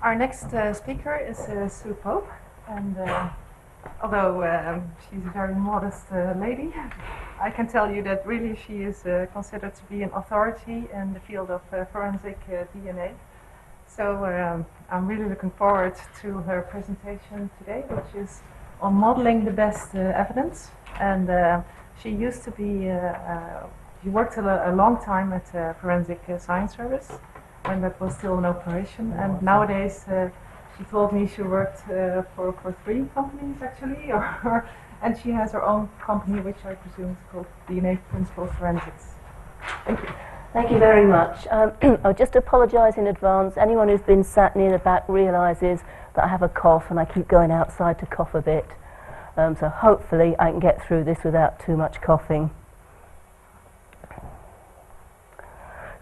Our next speaker is Sue Pope, and although she's a very modest lady, I can tell you that really she is considered to be an authority in the field of forensic DNA. So I'm really looking forward to her presentation today, which is on modeling the best evidence. And she used to be, she worked a long time at Forensic Science Service when that was still in operation. And nowadays, she told me she worked for 3 companies actually, and she has her own company, which I presume is called DNA Principal Forensics. Thank you. Thank you very much. I'll just apologise in advance. Anyone who's been sat near the back realises that I have a cough and I keep going outside to cough a bit. So hopefully I can get through this without too much coughing.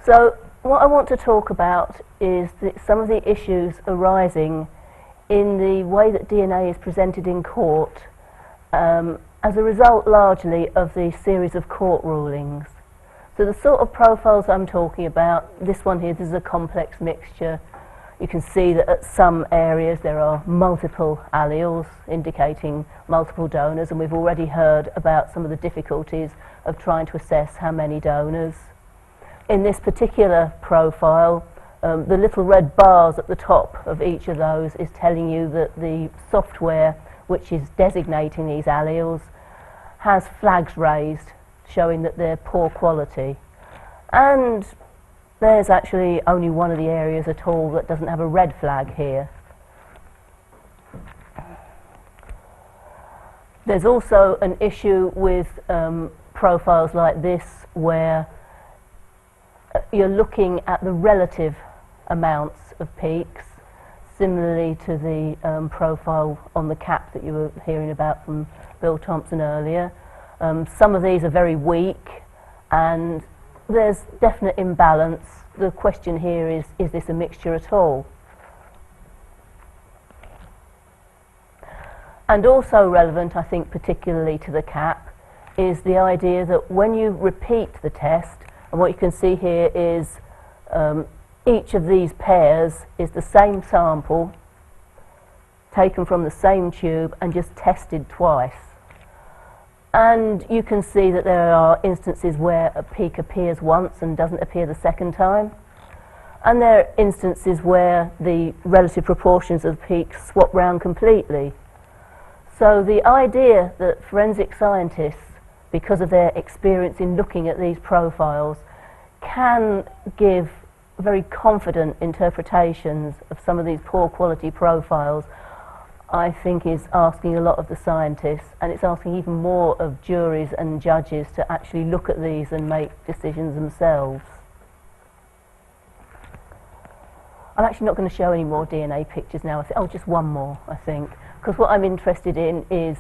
So what I want to talk about is some of the issues arising in the way that DNA is presented in court as a result largely of the series of court rulings. So the sort of profiles I'm talking about, this one here, this is a complex mixture. You can see that at some areas there are multiple alleles indicating multiple donors, and we've already heard about some of the difficulties of trying to assess how many donors. In this particular profile, the little red bars at the top of each of those is telling you that the software which is designating these alleles has flags raised showing that they're poor quality. And there's actually only one of the areas at all that doesn't have a red flag here. There's also an issue with profiles like this where you're looking at the relative amounts of peaks, similarly to the profile on the cap that you were hearing about from Bill Thompson earlier. Some of these are very weak, and there's definite imbalance. The question here is this a mixture at all? And also relevant, I think, particularly to the cap, is the idea that when you repeat the test, and what you can see here is each of these pairs is the same sample taken from the same tube and just tested twice. And you can see that there are instances where a peak appears once and doesn't appear the second time. And there are instances where the relative proportions of the peaks swap round completely. So the idea that forensic scientists, because of their experience in looking at these profiles, can give very confident interpretations of some of these poor quality profiles, I think is asking a lot of the scientists, and it's asking even more of juries and judges to actually look at these and make decisions themselves. I'm actually not going to show any more DNA pictures now. Oh, just one more, I think, because what I'm interested in is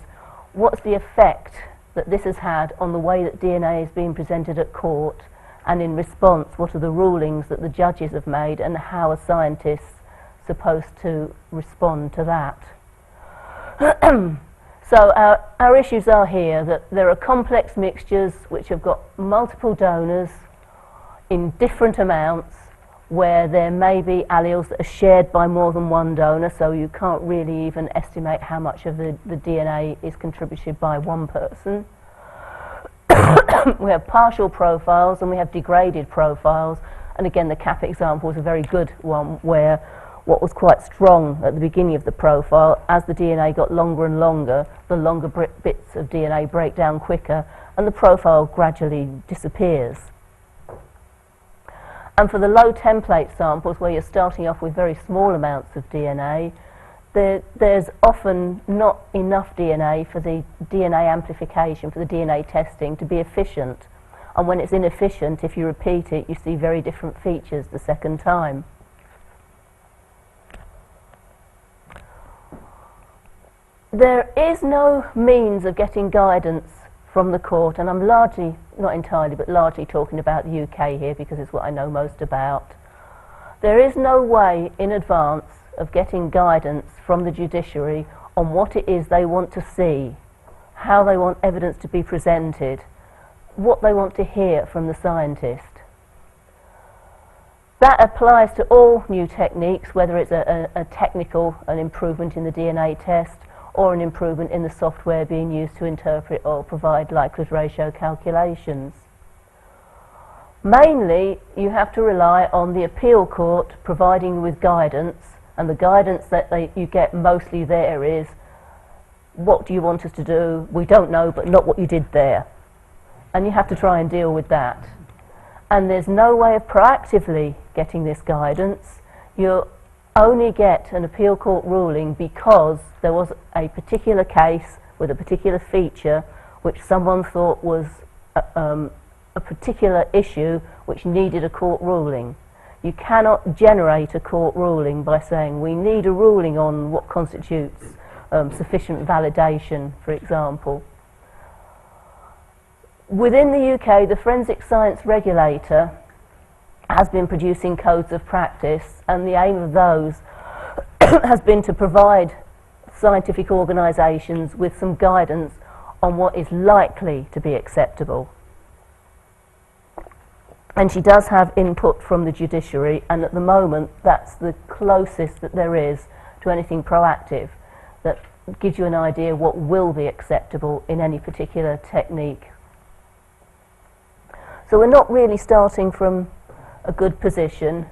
what's the effect that this has had on the way that DNA is being presented at court, and in response, what are the rulings that the judges have made, and how are scientists supposed to respond to that? So our issues are here that there are complex mixtures which have got multiple donors in different amounts, where there may be alleles that are shared by more than one donor, so you can't really even estimate how much of the DNA is contributed by one person. We have partial profiles and we have degraded profiles, and again the cap example is a very good one, where what was quite strong at the beginning of the profile, as the DNA got longer and longer, the longer bits of DNA break down quicker and the profile gradually disappears. And for the low template samples, where you're starting off with very small amounts of DNA, there's often not enough DNA for the DNA amplification, for the DNA testing to be efficient. And when it's inefficient, if you repeat it, you see very different features the second time. There is no means of getting guidance from the court, and I'm largely, not entirely, but largely talking about the UK here because it's what I know most about. There is no way in advance of getting guidance from the judiciary on what it is they want to see, how they want evidence to be presented, what they want to hear from the scientist. That applies to all new techniques, whether it's an improvement in the DNA test or an improvement in the software being used to interpret or provide likelihood ratio calculations. Mainly, you have to rely on the appeal court providing you with guidance, and the guidance that you get mostly there is, what do you want us to do? We don't know, but not what you did there. And you have to try and deal with that. And there's no way of proactively getting this guidance. You only get an appeal court ruling because there was a particular case with a particular feature which someone thought was a particular issue which needed a court ruling. You cannot generate a court ruling by saying we need a ruling on what constitutes sufficient validation, for example. Within the UK, the Forensic Science Regulator has been producing codes of practice, and the aim of those has been to provide scientific organisations with some guidance on what is likely to be acceptable. And she does have input from the judiciary, and at the moment that's the closest that there is to anything proactive that gives you an idea what will be acceptable in any particular technique. So we're not really starting from a good position,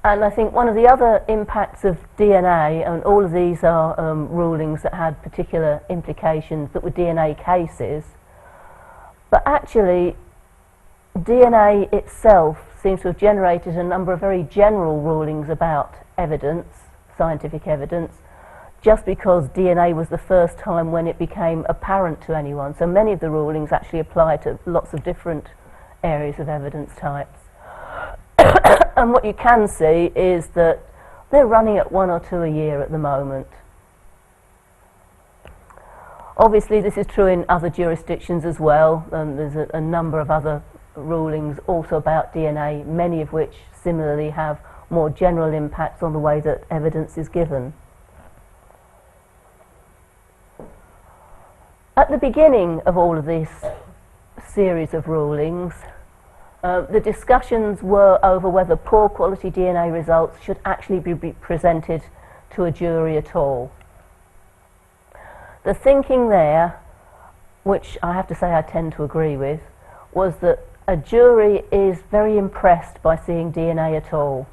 and I think one of the other impacts of DNA, and all of these are rulings that had particular implications that were DNA cases, but actually DNA itself seems to have generated a number of very general rulings about evidence, scientific evidence, just because DNA was the first time when it became apparent to anyone. So many of the rulings actually apply to lots of different areas of evidence types. And what you can see is that they're running at 1 or 2 a year at the moment. Obviously this is true in other jurisdictions as well, and there's a number of other rulings also about DNA, many of which similarly have more general impacts on the way that evidence is given. At the beginning of all of this series of rulings, the discussions were over whether poor quality DNA results should actually be presented to a jury at all. The thinking there, which I have to say I tend to agree with, was that a jury is very impressed by seeing DNA at all.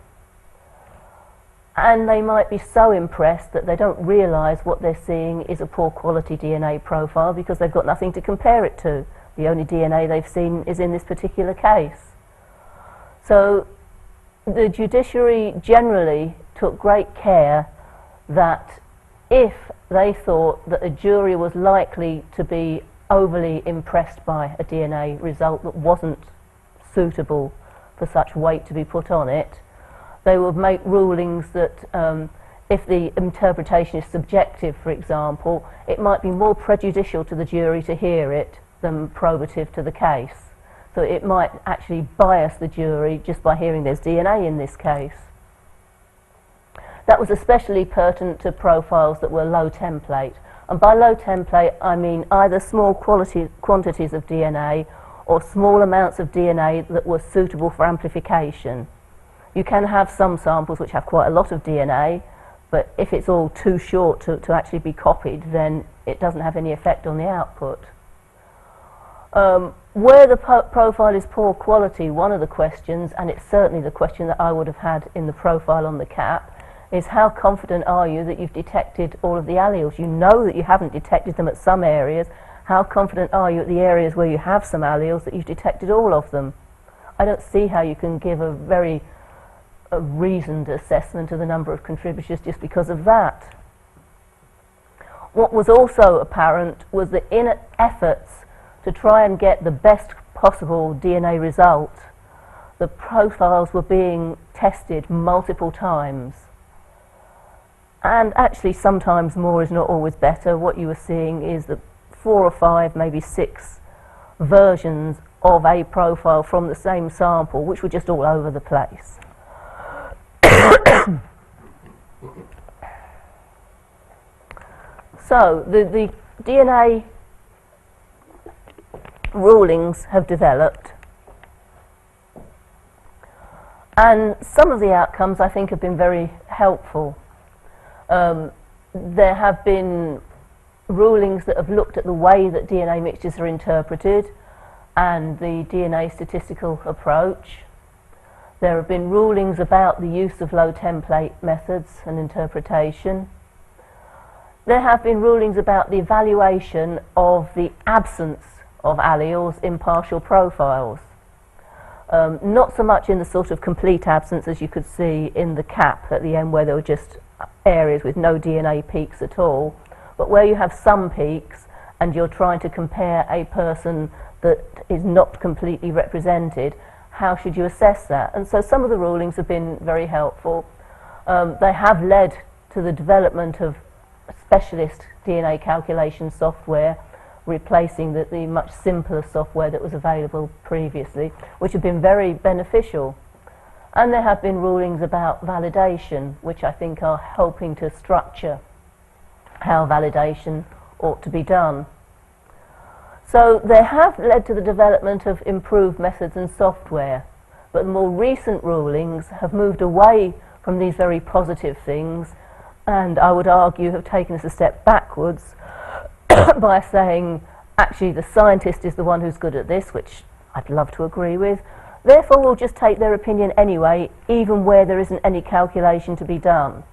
And they might be so impressed that they don't realise what they're seeing is a poor quality DNA profile because they've got nothing to compare it to. The only DNA they've seen is in this particular case. So the judiciary generally took great care that if they thought that a jury was likely to be overly impressed by a DNA result that wasn't suitable for such weight to be put on it, they would make rulings that if the interpretation is subjective, for example, it might be more prejudicial to the jury to hear it than probative to the case. So it might actually bias the jury just by hearing there's DNA in this case. That was especially pertinent to profiles that were low template. And by low template, I mean either small quantities of DNA or small amounts of DNA that were suitable for amplification. You can have some samples which have quite a lot of DNA, but if it's all too short to actually be copied, then it doesn't have any effect on the output. Where the profile is poor quality, one of the questions, and it's certainly the question that I would have had in the profile on the cap, is how confident are you that you've detected all of the alleles? You know that you haven't detected them at some areas. How confident are you at the areas where you have some alleles that you've detected all of them? I don't see how you can give a very reasoned assessment of the number of contributors just because of that. What was also apparent was that in efforts to try and get the best possible DNA result, the profiles were being tested multiple times. And actually sometimes more is not always better. What you were seeing is that 4 or 5, maybe 6 versions of a profile from the same sample, which were just all over the place. So the DNA rulings have developed, And some of the outcomes I think have been very helpful. There have been rulings that have looked at the way that DNA mixtures are interpreted and the DNA statistical approach. There have been rulings about the use of low template methods and interpretation. There have been rulings about the evaluation of the absence of alleles in partial profiles. Not so much in the sort of complete absence as you could see in the CAP at the end, where there were just areas with no DNA peaks at all, but where you have some peaks and you're trying to compare a person that is not completely represented. How should you assess that? And so some of the rulings have been very helpful. They have led to the development of specialist DNA calculation software, replacing the much simpler software that was available previously, which have been very beneficial. And there have been rulings about validation, which I think are helping to structure how validation ought to be done. So they have led to the development of improved methods and software, but the more recent rulings have moved away from these very positive things, and I would argue have taken us a step backwards by saying actually the scientist is the one who's good at this, which I'd love to agree with. Therefore we'll just take their opinion anyway, even where there isn't any calculation to be done.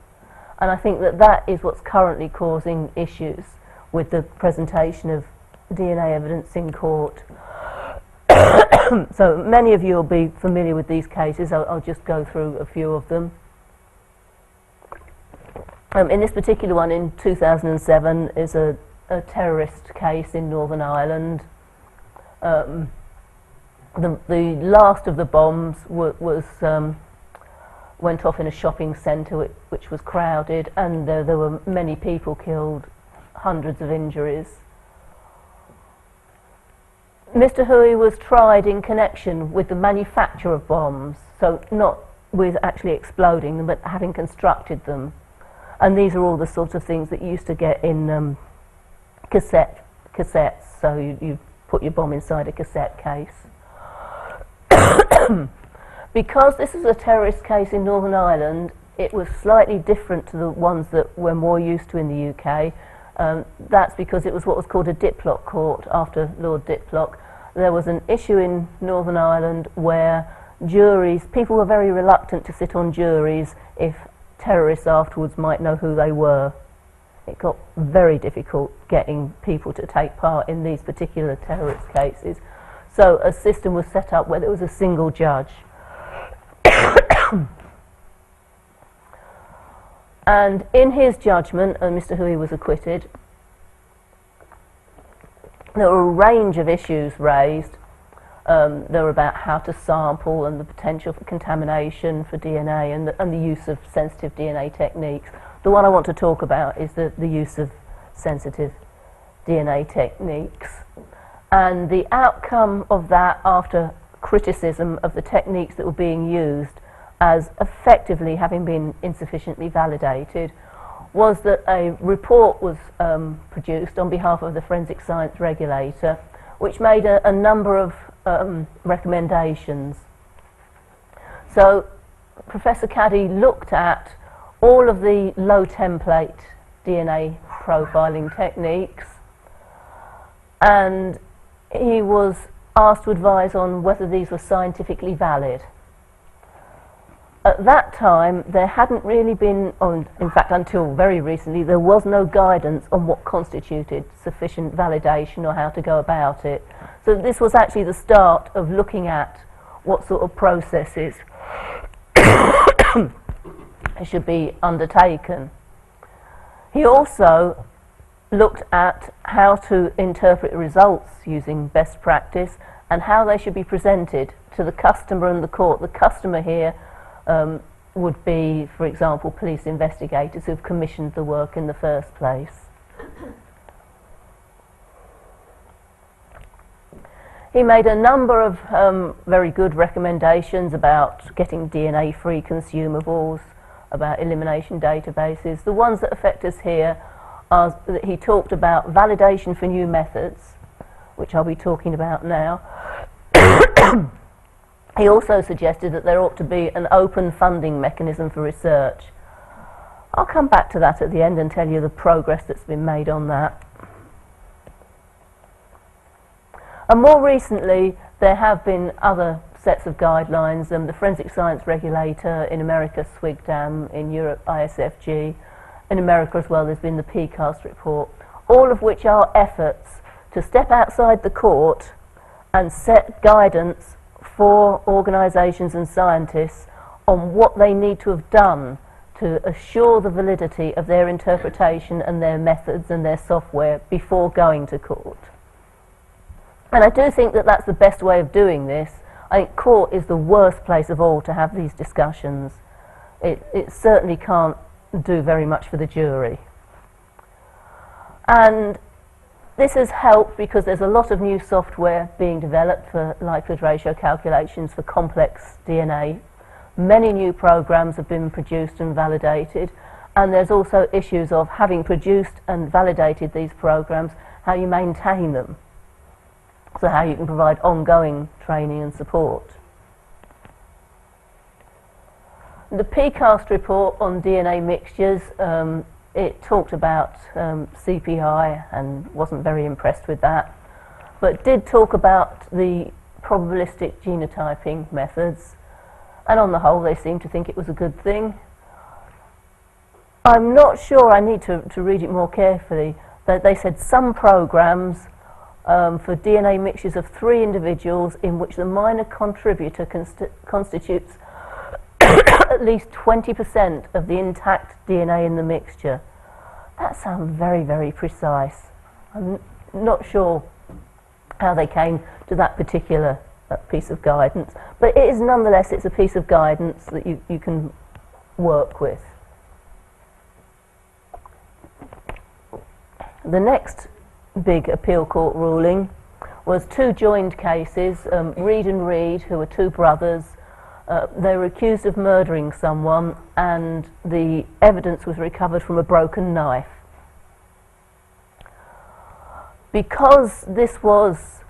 And I think that that is what's currently causing issues with the presentation of DNA evidence in court. So many of you will be familiar with these cases. I'll just go through a few of them. In this particular one in 2007 is a terrorist case in Northern Ireland. The last of the bombs went off in a shopping centre which was crowded, and there were many people killed, hundreds of injuries. Mr. Hui was tried in connection with the manufacture of bombs, so not with actually exploding them, but having constructed them. And these are all the sort of things that you used to get in cassettes, so you put your bomb inside a cassette case. Because this is a terrorist case in Northern Ireland, it was slightly different to the ones that we're more used to in the UK. That's because it was what was called a Diplock court after Lord Diplock. There was an issue in Northern Ireland where juries, people were very reluctant to sit on juries if terrorists afterwards might know who they were. It got very difficult getting people to take part in these particular terrorist cases. So a system was set up where there was a single judge. And in his judgment, Mr. Hui was acquitted. There were a range of issues raised. There were about how to sample and the potential for contamination for DNA and the use of sensitive DNA techniques. The one I want to talk about is the use of sensitive DNA techniques. And the outcome of that, after criticism of the techniques that were being used as effectively having been insufficiently validated, was that a report was produced on behalf of the Forensic Science Regulator, which made a number of recommendations. So Professor Caddy looked at all of the low template DNA profiling techniques, and he was asked to advise on whether these were scientifically valid. At that time, there hadn't really been, in fact until very recently, there was no guidance on what constituted sufficient validation or how to go about it. So this was actually the start of looking at what sort of processes should be undertaken. He also looked at how to interpret results using best practice and how they should be presented to the customer and the court. The customer here would be, for example, police investigators who've commissioned the work in the first place. He made a number of very good recommendations about getting DNA-free consumables, about elimination databases. The ones that affect us here are that he talked about validation for new methods, which I'll be talking about now. He also suggested that there ought to be an open funding mechanism for research. I'll come back to that at the end and tell you the progress that's been made on that. And more recently, there have been other sets of guidelines. The Forensic Science Regulator in America, SWGDAM, in Europe, ISFG. In America as well, there's been the PCAST report, all of which are efforts to step outside the court and set guidance for organisations and scientists on what they need to have done to assure the validity of their interpretation and their methods and their software before going to court. And I do think that that's the best way of doing this. I think court is the worst place of all to have these discussions. It certainly can't do very much for the jury. And this has helped because there's a lot of new software being developed for likelihood ratio calculations for complex DNA. Many new programs have been produced and validated, and there's also issues of having produced and validated these programs, how you maintain them. So how you can provide ongoing training and support. The PCAST report on DNA mixtures, it talked about CPI and wasn't very impressed with that, but did talk about the probabilistic genotyping methods, and on the whole they seem to think it was a good thing. I'm not sure, I need to read it more carefully, that they said some programs for DNA mixtures of 3 individuals in which the minor contributor constitutes at least 20% of the intact DNA in the mixture. That sounds very, very precise. I'm not sure how they came to that particular piece of guidance, but it is nonetheless, it's a piece of guidance that you can work with. The next big appeal court ruling was 2 joined cases, Reed and Reed, who were 2 brothers. They were accused of murdering someone, and the evidence was recovered from a broken knife. Because this was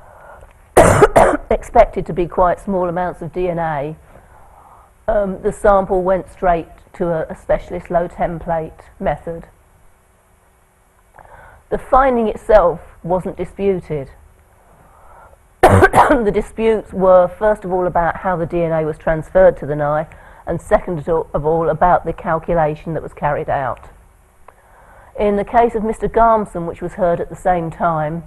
expected to be quite small amounts of DNA, the sample went straight to a specialist low template method. The finding itself wasn't disputed. The disputes were, first of all, about how the DNA was transferred to the knife, and second of all, about the calculation that was carried out. In the case of Mr. Garmson, which was heard at the same time,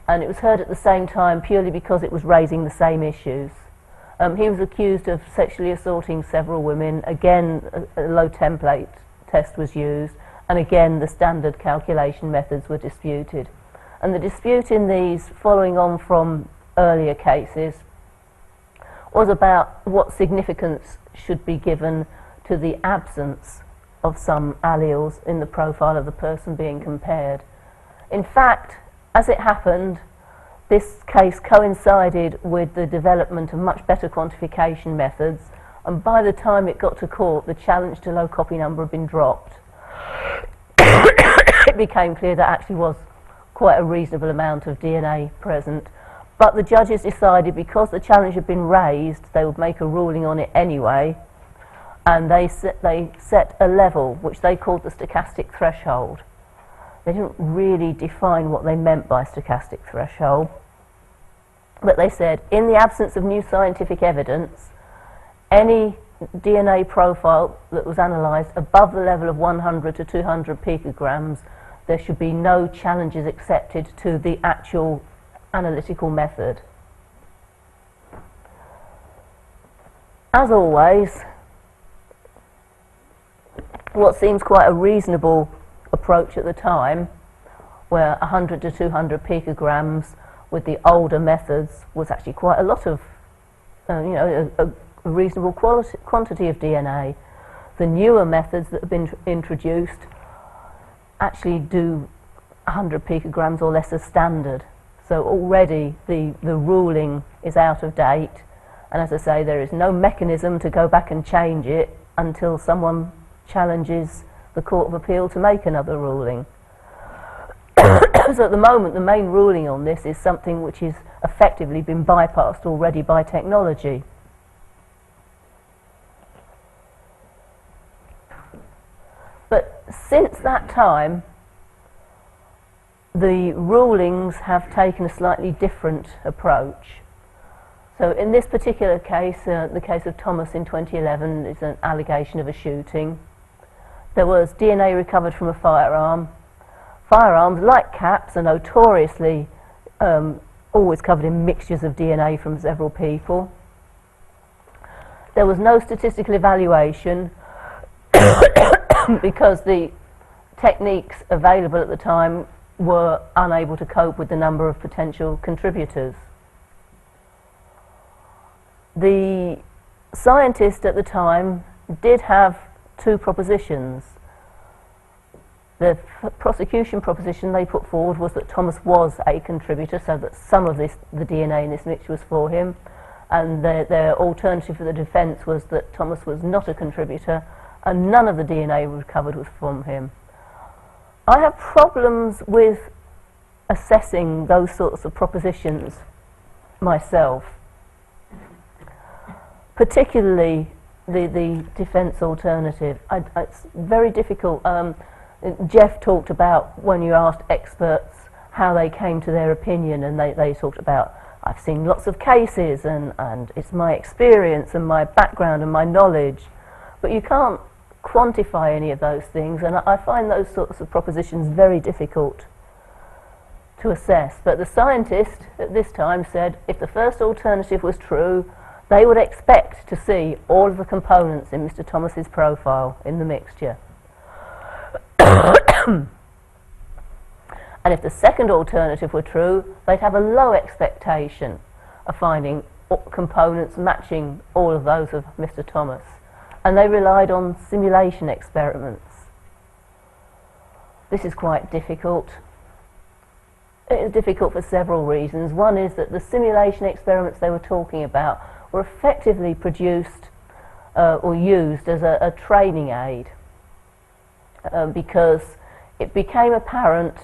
and it was heard at the same time purely because it was raising the same issues. He was accused of sexually assaulting several women. Again, a low template test was used, and again the standard calculation methods were disputed. And the dispute in these, following on from earlier cases, was about what significance should be given to the absence of some alleles in the profile of the person being compared. In fact, as it happened, this case coincided with the development of much better quantification methods, and by the time it got to court, the challenge to low copy number had been dropped. It became clear that actually was quite a reasonable amount of DNA present, but the judges decided because the challenge had been raised, they would make a ruling on it anyway, and they set a level which they called the stochastic threshold. They didn't really define what they meant by stochastic threshold, but they said, in the absence of new scientific evidence, any DNA profile that was analysed above the level of 100 to 200 picograms, there should be no challenges accepted to the actual analytical method. As always, what seems quite a reasonable approach at the time, where 100 to 200 picograms with the older methods was actually quite a lot of, a reasonable quantity of DNA. The newer methods that have been introduced actually do 100 picograms or less as standard. So already the ruling is out of date, and as I say, there is no mechanism to go back and change it until someone challenges the Court of Appeal to make another ruling. So at the moment, the main ruling on this is something which has effectively been bypassed already by technology. But since that time, the rulings have taken a slightly different approach. So in this particular case, the case of Thomas in 2011 is an allegation of a shooting. There was DNA recovered from a firearm. Firearms, like caps, are notoriously always covered in mixtures of DNA from several people. There was no statistical evaluation because the techniques available at the time were unable to cope with the number of potential contributors. The scientist at the time did have two propositions. The prosecution proposition they put forward was that Thomas was a contributor, so that some of the DNA in this mixture was for him, and their alternative for the defence was that Thomas was not a contributor and none of the DNA recovered was from him. I have problems with assessing those sorts of propositions myself, particularly the defence alternative. It's very difficult. Jeff talked about when you asked experts how they came to their opinion, and they talked about, I've seen lots of cases and it's my experience and my background and my knowledge, but you can't quantify any of those things, and I find those sorts of propositions very difficult to assess. But the scientist at this time said if the first alternative was true, they would expect to see all of the components in Mr. Thomas's profile in the mixture. And if the second alternative were true, they'd have a low expectation of finding components matching all of those of Mr. Thomas. And they relied on simulation experiments. This is quite difficult. It is difficult for several reasons. One is that the simulation experiments they were talking about were effectively produced or used as a training aid because it became apparent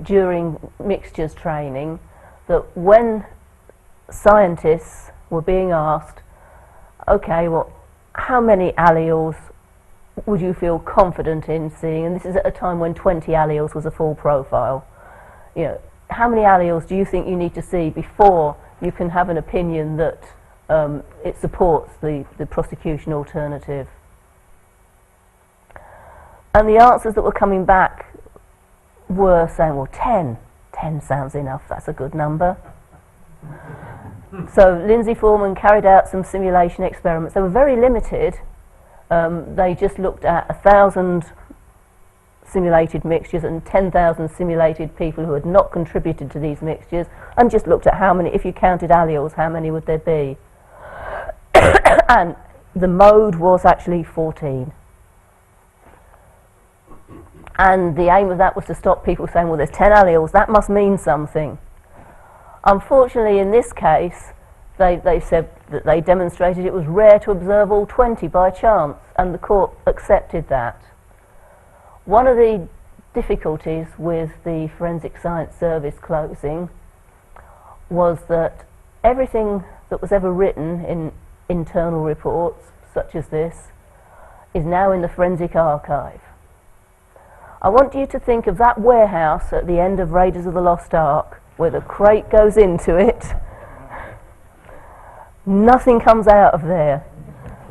during mixtures training that when scientists were being asked, okay, well, how many alleles would you feel confident in seeing? And this is at a time when 20 alleles was a full profile. You know, how many alleles do you think you need to see before you can have an opinion that it supports the prosecution alternative? And the answers that were coming back were saying, well, 10. 10 sounds enough, that's a good number. So Lindsay Foreman carried out some simulation experiments. They were very limited. They just looked at 1,000 simulated mixtures and 10,000 simulated people who had not contributed to these mixtures, and just looked at how many, if you counted alleles, how many would there be. And the mode was actually 14. And the aim of that was to stop people saying, well, there's 10 alleles, that must mean something. Unfortunately, in this case, they said that they demonstrated it was rare to observe all 20 by chance, and the court accepted that. One of the difficulties with the Forensic Science Service closing was that everything that was ever written in internal reports, such as this, is now in the Forensic Archive. I want you to think of that warehouse at the end of Raiders of the Lost Ark, where the crate goes into it. Nothing comes out of there.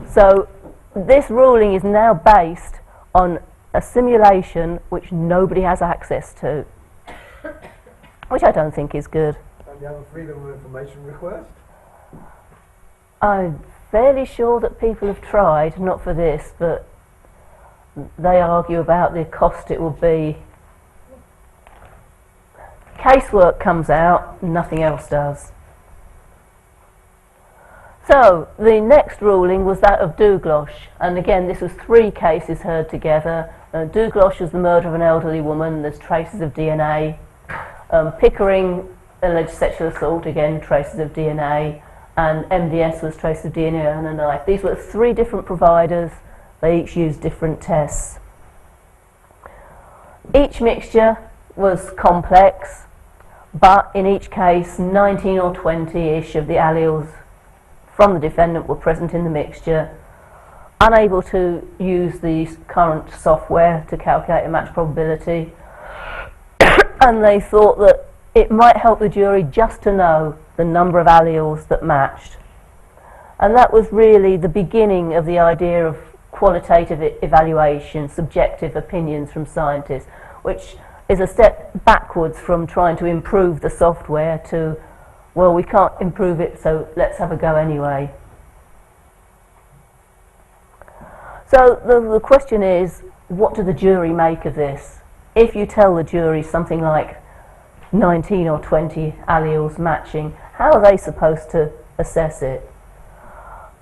So this ruling is now based on a simulation which nobody has access to, which I don't think is good. And you have a freedom of information request? I'm fairly sure that people have tried, not for this, but they argue about the cost it will be. Casework comes out, nothing else does. So the next ruling was that of Douglas, and again this was 3 cases heard together. Douglas was the murder of an elderly woman, there's traces of DNA. Pickering, alleged sexual assault, again traces of DNA, and MDS was traces of DNA on a knife. These were 3 different providers, they each used different tests. Each mixture was complex, but in each case 19 or 20-ish of the alleles from the defendant were present in the mixture, unable to use the current software to calculate a match probability, and they thought that it might help the jury just to know the number of alleles that matched. And that was really the beginning of the idea of qualitative evaluation, subjective opinions from scientists, which is a step backwards from trying to improve the software to, well, we can't improve it, so let's have a go anyway. So the question is, what do the jury make of this? If you tell the jury something like 19 or 20 alleles matching, how are they supposed to assess it?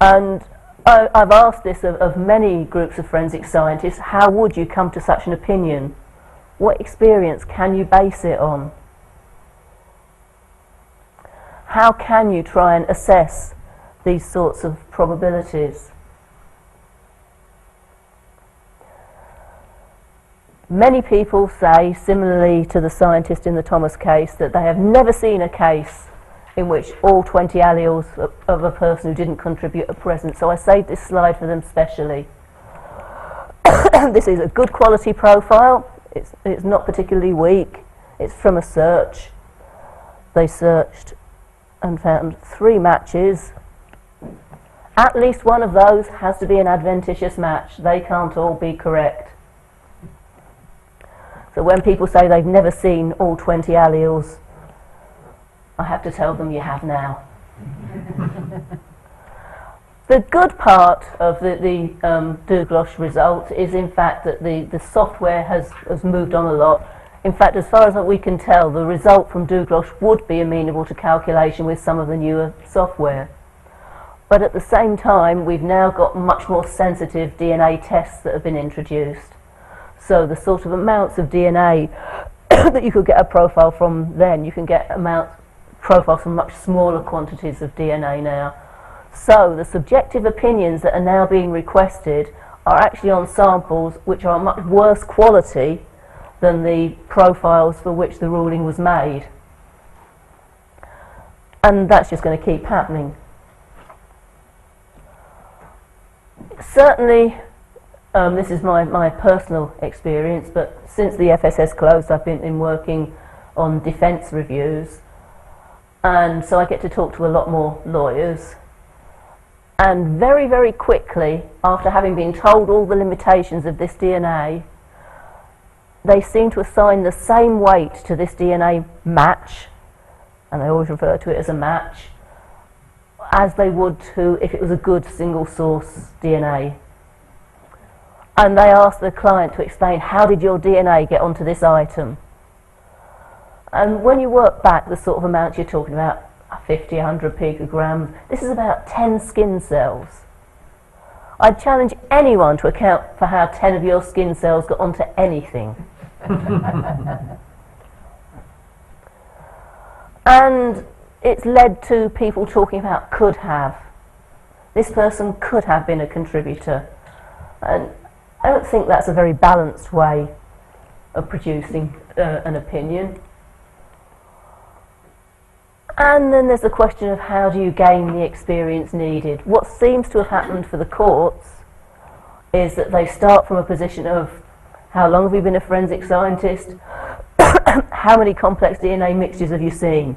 And I've asked this of many groups of forensic scientists, how would you come to such an opinion? What experience can you base it on? How can you try and assess these sorts of probabilities? Many people say, similarly to the scientist in the Thomas case, that they have never seen a case in which all 20 alleles of a person who didn't contribute are present. So I saved this slide for them specially. This is a good quality profile. It's not particularly weak. It's from a search. They searched and found 3 matches. At least one of those has to be an adventitious match. They can't all be correct. So when people say they've never seen all 20 alleles, I have to tell them you have now. The good part of the Douglas result is in fact that the software has moved on a lot. In fact, as far as we can tell, the result from Douglas would be amenable to calculation with some of the newer software. But at the same time, we've now got much more sensitive DNA tests that have been introduced. So the sort of amounts of DNA that you could get a profile from then, you can get profiles from much smaller quantities of DNA now. So the subjective opinions that are now being requested are actually on samples which are much worse quality than the profiles for which the ruling was made. And that's just going to keep happening. Certainly, this is my personal experience, but since the FSS closed, I've been working on defence reviews, and so I get to talk to a lot more lawyers. And very, very quickly, after having been told all the limitations of this DNA, they seem to assign the same weight to this DNA match, and they always refer to it as a match, as they would to if it was a good single source DNA. And they ask the client to explain, how did your DNA get onto this item? And when you work back the sort of amounts you're talking about, 50, 100 picograms, this is about 10 skin cells. I'd challenge anyone to account for how 10 of your skin cells got onto anything. And it's led to people talking about could have. This person could have been a contributor. And I don't think that's a very balanced way of producing an opinion. And then there's the question of how do you gain the experience needed. What seems to have happened for the courts is that they start from a position of how long have you been a forensic scientist? How many complex DNA mixtures have you seen?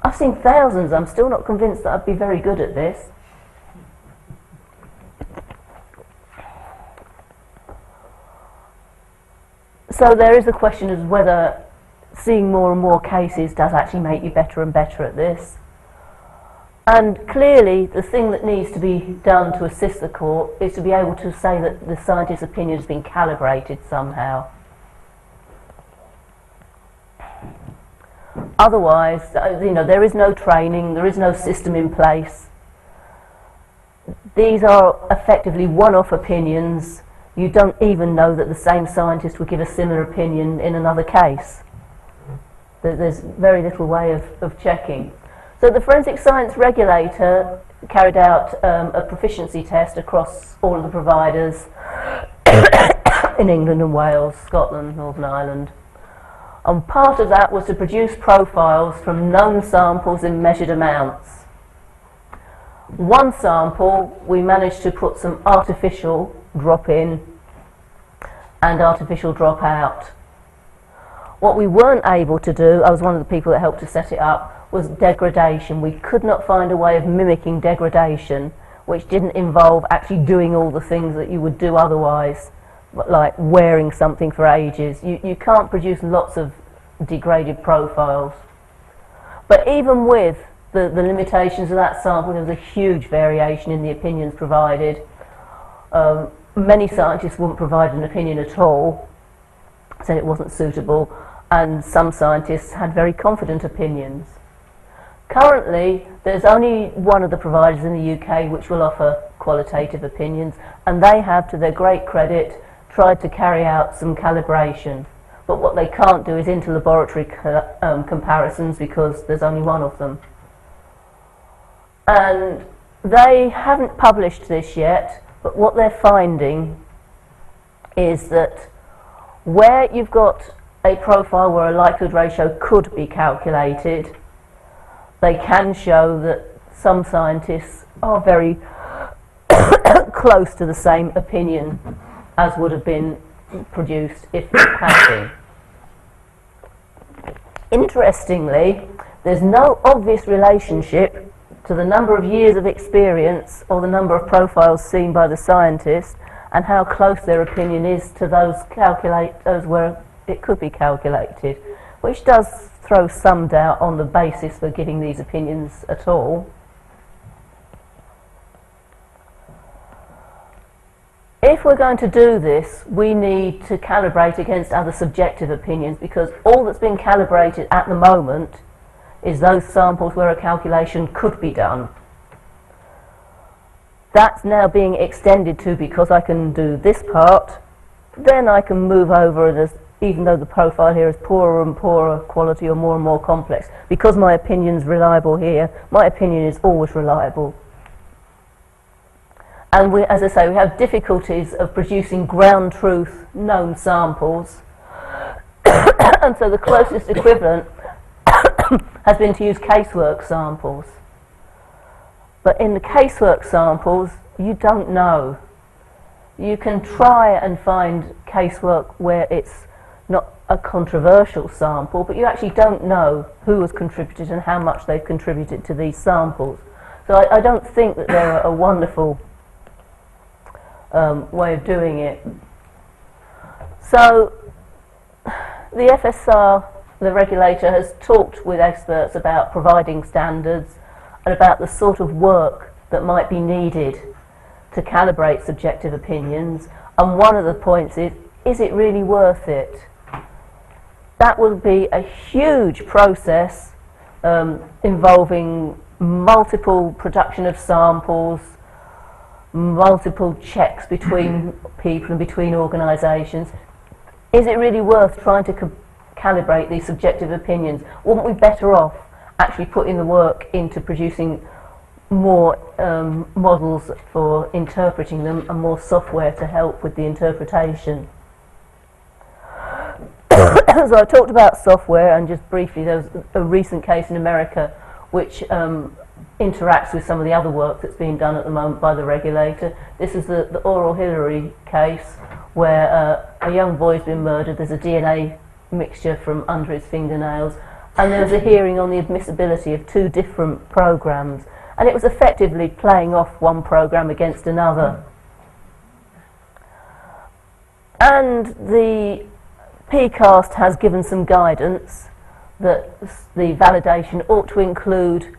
I've seen thousands. I'm still not convinced that I'd be very good at this. So there is a question of whether seeing more and more cases does actually make you better and better at this. And clearly the thing that needs to be done to assist the court is to be able to say that the scientist's opinion has been calibrated somehow. Otherwise, there is no training, there is no system in place. These are effectively one-off opinions. You don't even know that the same scientist would give a similar opinion in another case. There's very little way of checking. So the forensic science regulator carried out a proficiency test across all of the providers in England and Wales, Scotland, Northern Ireland. And part of that was to produce profiles from known samples in measured amounts. One sample, we managed to put some artificial drop in and artificial drop out. What we weren't able to do, I was one of the people that helped to set it up, was degradation. We could not find a way of mimicking degradation which didn't involve actually doing all the things that you would do otherwise, like wearing something for ages. You can't produce lots of degraded profiles. But even with the limitations of that sample, there was a huge variation in the opinions provided. Many scientists wouldn't provide an opinion at all, said it wasn't suitable, and some scientists had very confident opinions. Currently, there's only one of the providers in the UK which will offer qualitative opinions, and they have, to their great credit, tried to carry out some calibration. But what they can't do is inter-laboratory comparisons, because there's only one of them. And they haven't published this yet, but what they're finding is that where you've got a profile where a likelihood ratio could be calculated, they can show that some scientists are very close to the same opinion as would have been produced if it had been. Interestingly, there's no obvious relationship to the number of years of experience or the number of profiles seen by the scientist and how close their opinion is to those where it could be calculated, which does throw some doubt on the basis for giving these opinions at all. If we're going to do this, we need to calibrate against other subjective opinions, because all that's been calibrated at the moment is those samples where a calculation could be done. That's now being extended to, because I can do this part, then I can move over, and even though the profile here is poorer and poorer quality or more and more complex, because my opinion's reliable here, my opinion is always reliable. And we, as I say, we have difficulties of producing ground truth known samples, and so the closest equivalent has been to use casework samples. But in the casework samples, you don't know. You can try and find casework where it's not a controversial sample, but you actually don't know who has contributed and how much they've contributed to these samples. So I don't think that they're a wonderful way of doing it. So the FSR, the regulator, has talked with experts about providing standards and about the sort of work that might be needed to calibrate subjective opinions, and one of the points is it really worth it? That will be a huge process involving multiple production of samples, multiple checks between people and between organisations. Is it really worth trying to calibrate these subjective opinions? Wouldn't we better off actually putting the work into producing more models for interpreting them and more software to help with the interpretation? So I talked about software, and just briefly, there was a recent case in America which interacts with some of the other work that's being done at the moment by the regulator. This is the Oral Hillary case, where a young boy's been murdered. There's a DNA mixture from under his fingernails, and there was a hearing on the admissibility of two different programs, and it was effectively playing off one program against another. And the PCAST has given some guidance that the validation ought to include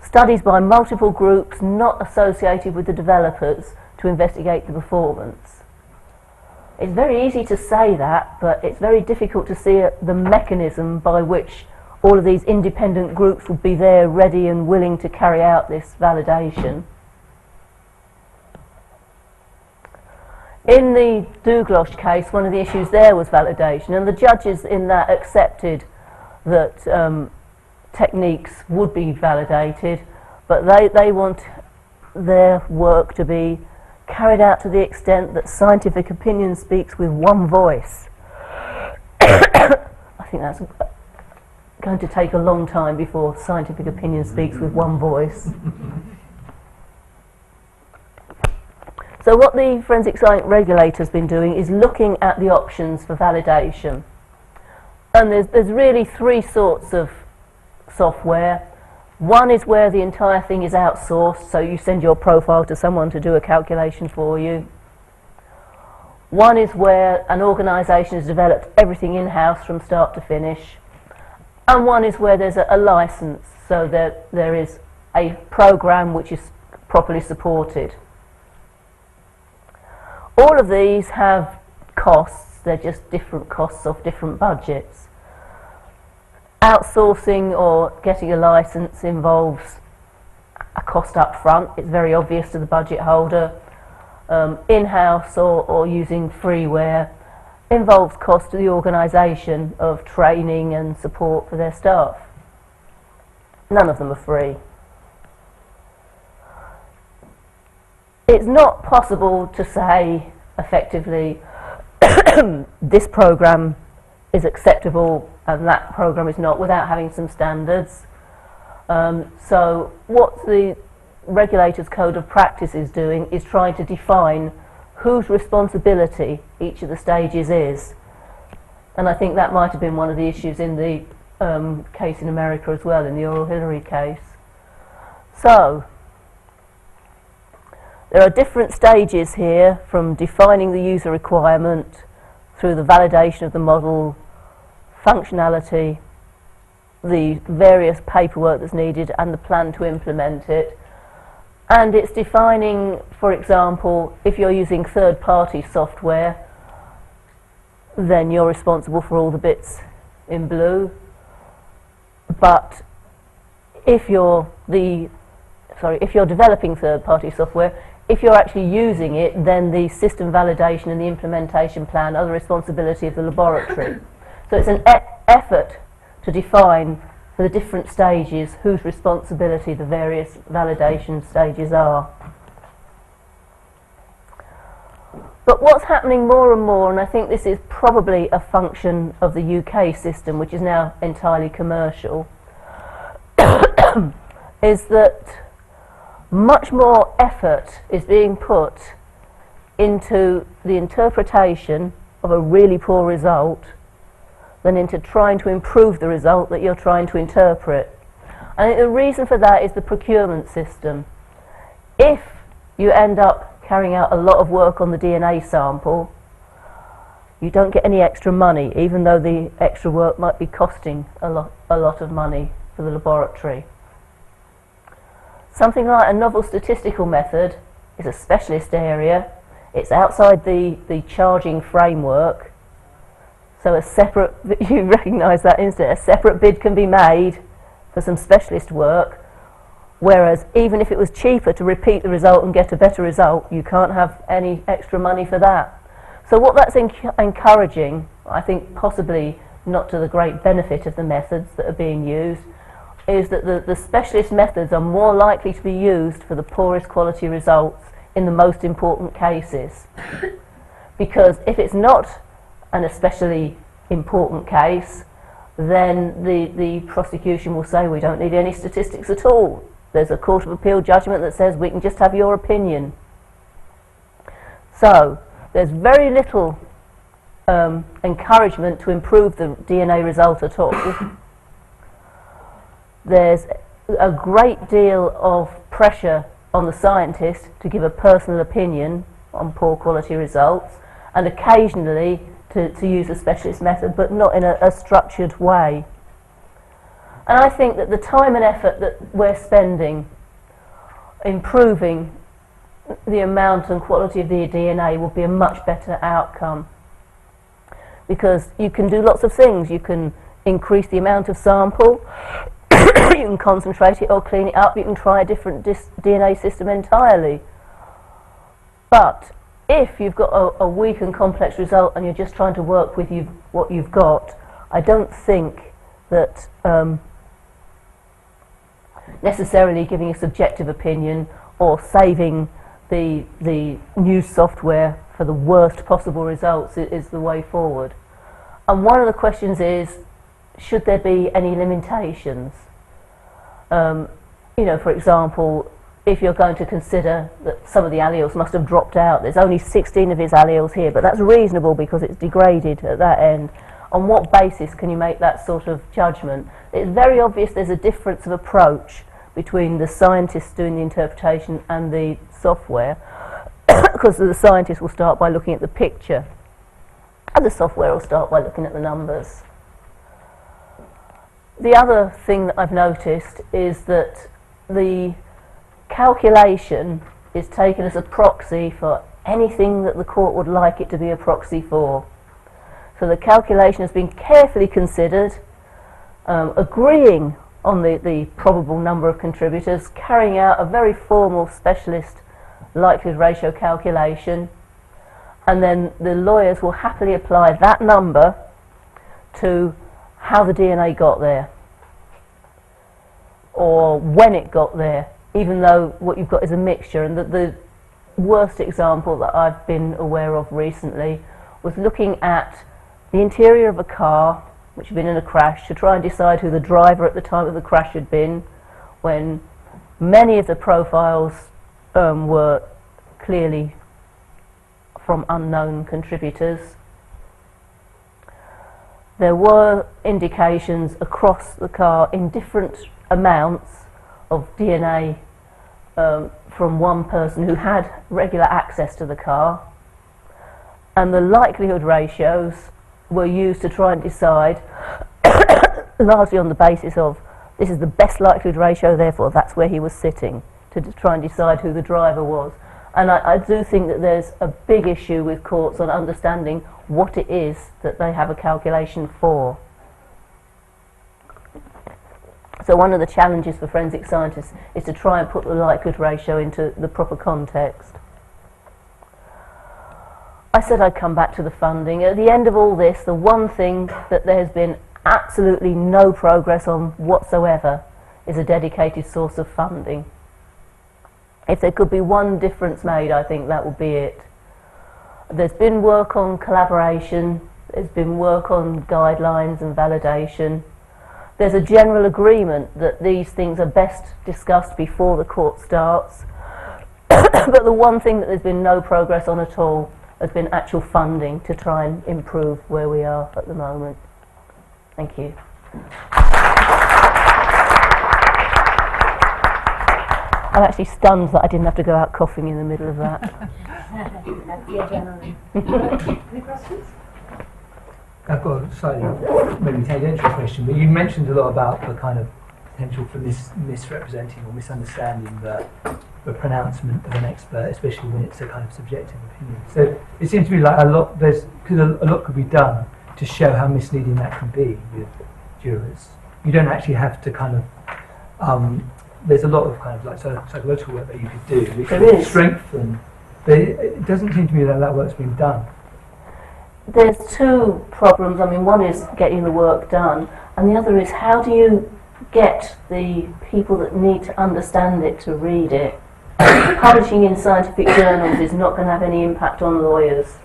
studies by multiple groups not associated with the developers to investigate the performance. It's very easy to say that, but it's very difficult to see the mechanism by which all of these independent groups would be there ready and willing to carry out this validation. In the Douglas case, one of the issues there was validation, and the judges in that accepted that techniques would be validated, but they want their work to be carried out to the extent that scientific opinion speaks with one voice. I think that's going to take a long time before scientific opinion speaks with one voice. So what the forensic science regulator's been doing is looking at the options for validation. And there's really three sorts of software. One is where the entire thing is outsourced, so you send your profile to someone to do a calculation for you. One is where an organisation has developed everything in-house from start to finish. And one is where there's a licence, so that there is a programme which is properly supported. All of these have costs, they're just different costs of different budgets. Outsourcing or getting a licence involves a cost up front, it's very obvious to the budget holder. In-house or using freeware involves cost to the organisation of training and support for their staff. None of them are free. It's not possible to say effectively this programme is acceptable and that programme is not without having some standards. So what the regulator's code of practice is doing is trying to define whose responsibility each of the stages is. And I think that might have been one of the issues in the case in America as well, in the Oral Hillary case. So there are different stages here, from defining the user requirement through the validation of the model, functionality, the various paperwork that's needed and the plan to implement it. And it's defining, for example, if you're using third-party software, then you're responsible for all the bits in blue. But if you're developing third-party software, if you're actually using it, then the system validation and the implementation plan are the responsibility of the laboratory. So it's an effort to define for the different stages whose responsibility the various validation stages are. But what's happening more and more, and I think this is probably a function of the UK system, which is now entirely commercial, is that much more effort is being put into the interpretation of a really poor result than into trying to improve the result that you're trying to interpret. And I think the reason for that is the procurement system. If you end up carrying out a lot of work on the DNA sample, you don't get any extra money, even though the extra work might be costing a lot of money for the laboratory. Something like a novel statistical method is a specialist area. It's outside the charging framework. So a separate, you recognise that instant, a separate bid can be made for some specialist work, whereas even if it was cheaper to repeat the result and get a better result, you can't have any extra money for that. So what that's encouraging, I think possibly not to the great benefit of the methods that are being used, is that the specialist methods are more likely to be used for the poorest quality results in the most important cases. Because if it's not an especially important case, then the prosecution will say we don't need any statistics at all. There's a Court of Appeal judgment that says we can just have your opinion. So there's very little encouragement to improve the DNA result at all. There's a great deal of pressure on the scientist to give a personal opinion on poor quality results, and occasionally to use a specialist method, but not in a structured way. And I think that the time and effort that we're spending improving the amount and quality of the DNA will be a much better outcome, because you can do lots of things. You can increase the amount of sample, you can concentrate it or clean it up, you can try a different DNA system entirely. But if you've got a weak and complex result and you're just trying to work with what you've got, I don't think that necessarily giving a subjective opinion or saving the new software for the worst possible results is the way forward. And one of the questions is, should there be any limitations? For example, if you're going to consider that some of the alleles must have dropped out. There's only 16 of his alleles here, but that's reasonable because it's degraded at that end. On what basis can you make that sort of judgment? It's very obvious there's a difference of approach between the scientists doing the interpretation and the software, because the scientist will start by looking at the picture and the software will start by looking at the numbers. The other thing that I've noticed is that the calculation is taken as a proxy for anything that the court would like it to be a proxy for. So the calculation has been carefully considered, agreeing on the probable number of contributors, carrying out a very formal specialist likelihood ratio calculation, and then the lawyers will happily apply that number to how the DNA got there, or when it got there, even though what you've got is a mixture. And the worst example that I've been aware of recently was looking at the interior of a car which had been in a crash to try and decide who the driver at the time of the crash had been, when many of the profiles were clearly from unknown contributors. There were indications across the car in different amounts of DNA from one person who had regular access to the car, and the likelihood ratios were used to try and decide, largely on the basis of this is the best likelihood ratio, therefore that's where he was sitting, to try and decide who the driver was. And I do think that there's a big issue with courts on understanding what it is that they have a calculation for. So one of the challenges for forensic scientists is to try and put the likelihood ratio into the proper context. I said I'd come back to the funding. At the end of all this, the one thing that there has been absolutely no progress on whatsoever is a dedicated source of funding. If there could be one difference made, I think that would be it. There's been work on collaboration, there's been work on guidelines and validation. There's a general agreement that these things are best discussed before the court starts. But the one thing that there's been no progress on at all has been actual funding to try and improve where we are at the moment. Thank you. I'm actually stunned that I didn't have to go out coughing in the middle of that. Any questions? I've got a slightly maybe tangential question, but you mentioned a lot about the kind of potential for misrepresenting or misunderstanding the pronouncement of an expert, especially when it's a kind of subjective opinion. So it seems to me like a lot could be done to show how misleading that can be with jurors. You don't actually have to kind of there's a lot of kind of like psychological work that you could do which would strengthen, but it doesn't seem to me that that work's been done. There's two problems. I mean, one is getting the work done, and the other is how do you get the people that need to understand it to read it. Publishing in scientific journals is not going to have any impact on lawyers.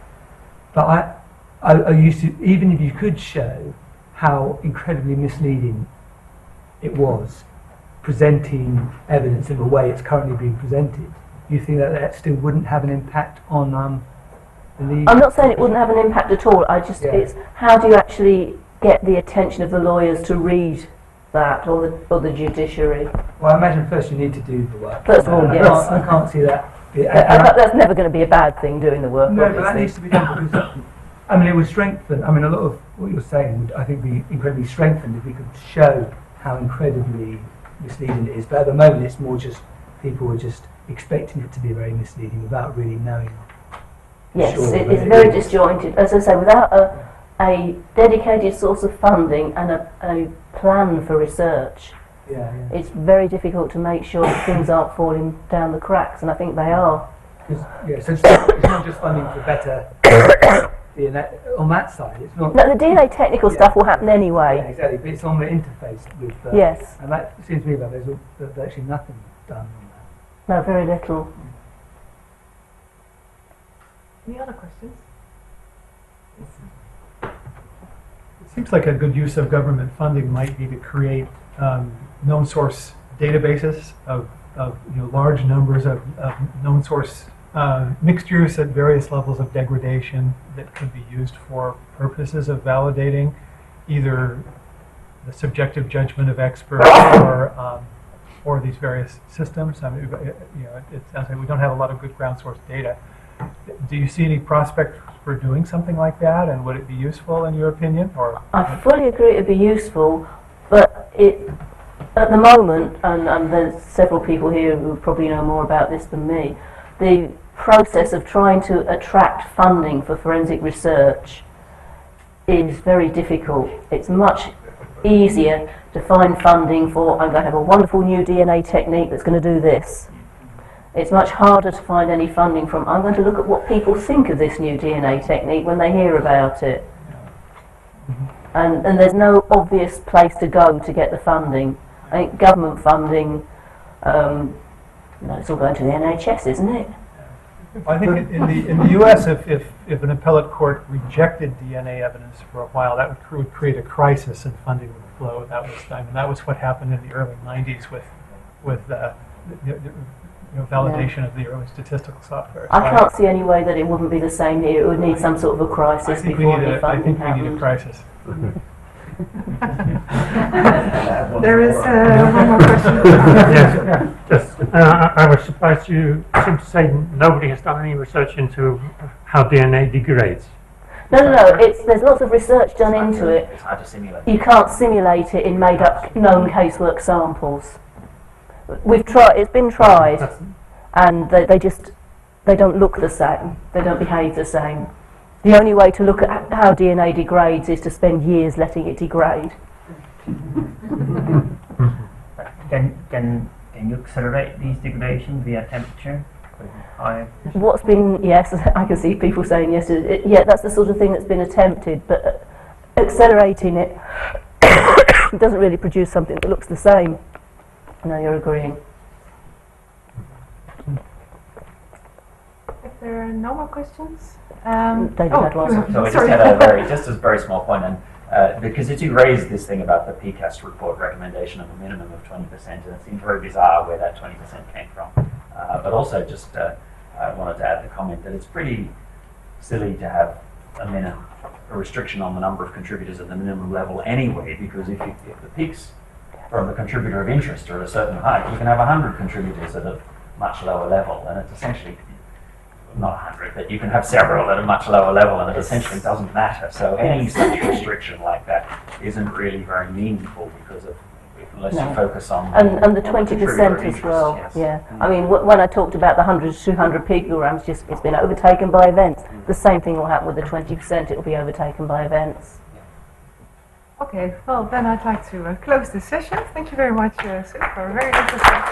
But I used to, even if you could show how incredibly misleading it was, presenting evidence in the way it's currently being presented, you think that that still wouldn't have an impact on the legal? I'm not saying it wouldn't have an impact at all. It's how do you actually get the attention of the lawyers to read that, or the judiciary? Well, I imagine first you need to do the work. First of all, yes. I can't see that. That's never going to be a bad thing, doing the work. No, obviously. but that needs to be done because, I mean, it would strengthen. I mean, a lot of what you're saying would, I think, be incredibly strengthened if we could show how incredibly misleading it is. But at the moment, it's more just people are just expecting it to be very misleading without really knowing. Yes, sure it's very disjointed. As I say, without a dedicated source of funding and a plan for research, it's very difficult to make sure that things aren't falling down the cracks, and I think they are. So it's not just funding for better DNA on that side. It's not. No, the DNA technical stuff will happen anyway. Yeah, exactly. But it's on the interface with. Yes. And that seems to me that there's actually nothing done on that. No, very little. Any other questions? It seems like a good use of government funding might be to create known source databases of large numbers of known source mixtures at various levels of degradation that could be used for purposes of validating either the subjective judgment of experts or these various systems. I mean, it sounds like we don't have a lot of good ground source data. Do you see any prospect for doing something like that, and would it be useful in your opinion? Or I fully agree it'd be useful, but at the moment, and there's several people here who probably know more about this than me, the process of trying to attract funding for forensic research is very difficult. It's much easier to find funding for, I'm going to have a wonderful new DNA technique that's going to do this. It's much harder to find any funding from, I'm going to look at what people think of this new DNA technique when they hear about it. And there's no obvious place to go to get the funding. I think government funding, it's all going to the NHS, isn't it? I think in the U.S., if an appellate court rejected DNA evidence for a while, that would create a crisis and funding would flow. That was what happened in the early '90s with validation of the early statistical software. So I can't see any way that it wouldn't be the same here. It would need some sort of a crisis before the funding happened. I think we need a crisis. There is one more question. Yes, I was surprised you seem to say nobody has done any research into how DNA degrades. No. There's lots of research done into it. It's hard to simulate. You can't simulate it in made-up, known casework samples. We've tried. It's been tried, and they don't look the same. They don't behave the same. The only way to look at how DNA degrades is to spend years letting it degrade. Can you accelerate these degradations via temperature? What's been, yes, I can see people saying yes. Yeah, that's the sort of thing that's been attempted, but accelerating it doesn't really produce something that looks the same. No, you're agreeing. If there are no more questions, David had one. So I just had a very small point, and because you raised this thing about the PCAST report recommendation of a minimum of 20%, and it seems very bizarre where that 20% came from. But also just I wanted to add the comment that it's pretty silly to have a restriction on the number of contributors at the minimum level anyway, because if the peaks from the contributor of interest are at a certain height, you can have 100 contributors at a much lower level, and it's essentially not 100, but you can have several at a much lower level, and it essentially doesn't matter. So any such restriction like that isn't really very meaningful unless you focus on and the 20% as well. Yes. Yeah, I mean, when I talked about the 100 to 200 picograms, it's been overtaken by events. The same thing will happen with the 20%. It will be overtaken by events. Okay, well then I'd like to close this session. Thank you very much, Sue, for a very interesting